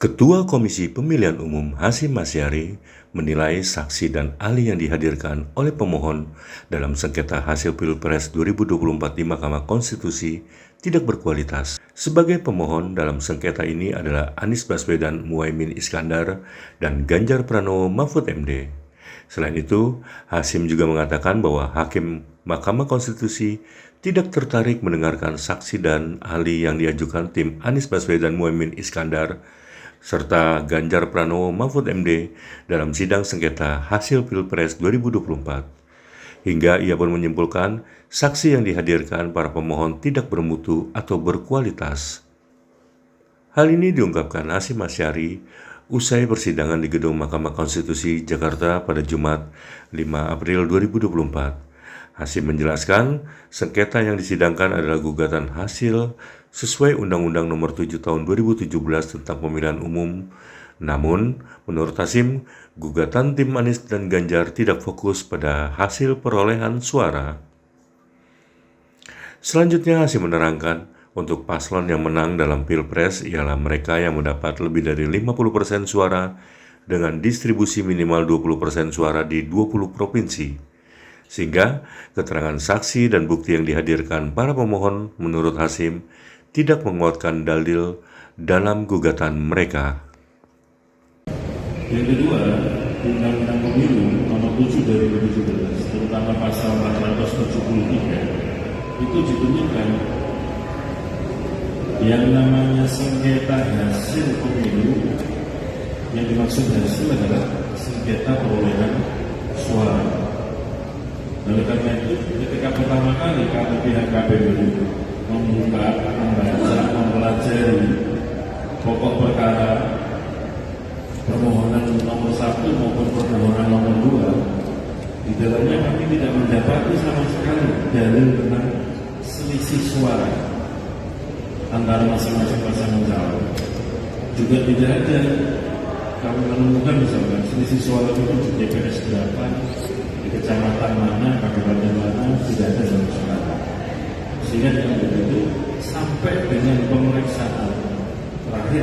Ketua Komisi Pemilihan Umum Hasyim Asyari menilai saksi dan ahli yang dihadirkan oleh pemohon dalam sengketa hasil Pilpres 2024 di Mahkamah Konstitusi tidak berkualitas. Sebagai pemohon dalam sengketa ini adalah Anies Baswedan Muhaimin Iskandar dan Ganjar Pranowo Mahfud MD. Selain itu, Hasyim juga mengatakan bahwa Hakim Mahkamah Konstitusi tidak tertarik mendengarkan saksi dan ahli yang diajukan tim Anies Baswedan Muhaimin Iskandar serta Ganjar Pranowo Mahfud MD dalam sidang sengketa hasil Pilpres 2024. Hingga ia pun menyimpulkan saksi yang dihadirkan para pemohon tidak bermutu atau berkualitas. Hal ini diungkapkan Hasyim Asyari usai persidangan di Gedung Mahkamah Konstitusi Jakarta pada Jumat 5 April 2024. Hasyim menjelaskan, sengketa yang disidangkan adalah gugatan hasil sesuai Undang-Undang Nomor 7 Tahun 2017 tentang Pemilihan Umum. Namun, menurut Hasyim, gugatan tim Anies dan Ganjar tidak fokus pada hasil perolehan suara. Selanjutnya, Hasyim menerangkan, untuk paslon yang menang dalam Pilpres ialah mereka yang mendapat lebih dari 50% suara dengan distribusi minimal 20% suara di 20 provinsi. Sehingga keterangan saksi dan bukti yang dihadirkan para pemohon menurut Hasyim tidak menguatkan dalil dalam gugatan mereka. Yang kedua, Undang-Undang Pemilu Nomor 7 2017, terutama pasal 473, itu ditunjukkan yang namanya sengketa hasil pemilu. Yang dimaksud hasil adalah sengketa perolehan suara. Oleh karena itu, ketika pertama kali pihak KPU membuka, membaca, mempelajari pokok perkara permohonan nomor 1 maupun permohonan nomor 2, di dalamnya kami tidak mendapati sama sekali dalil tentang selisih suara antara masing-masing pasangan calon. Juga tidak ada kami menemukan misalkan selisih suara itu di TPS berapa, di kecamatan mana, kabupaten mana, tidak ada sama sekali. Sehingga dengan begitu sampai dengan pemeriksaan terakhir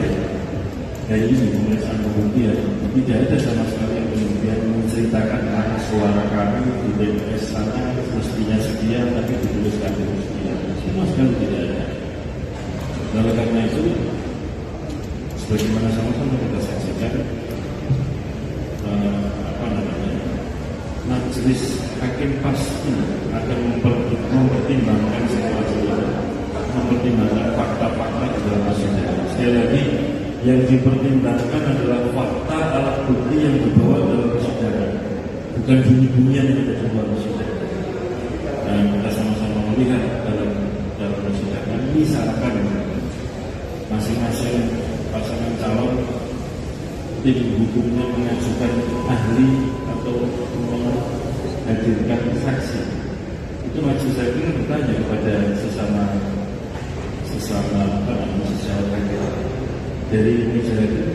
kayak ini, pemeriksaan pembuktian, tidak ada sama sekali yang kemudian menceritakan suara kami di TPS sana mestinya sekian tapi dituliskan di sekian. Sama sekali tidak ada. Oleh karena itu, sebagaimana sama-sama kita saksikan, majelis hakim pasti akan mempertimbangkan situasi, mempertimbangkan fakta-fakta di dalam persidangan. Sekali lagi, yang dipertimbangkan adalah fakta alat bukti yang dibawa dalam persidangan, bukan bunyi-bunyi yang ada dalam persidangan. Dan kita sama-sama melihat dalam persidangan, misalkan masing-masing pasangan calon tim hukumnya mengajukan ahli atau menghadirkan saksi, itu majelis hakim bertanya kepada sesama hakim dari majelis hakim,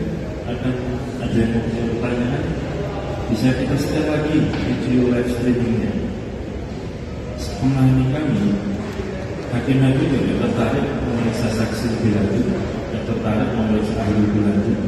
akan ada yang punya pertanyaan, bisa kita setel lagi video live streamingnya. Memahami kami, hakim-hakim juga tertarik memeriksa saksi lebih lanjut, tertarik memeriksa ahli lebih lanjut.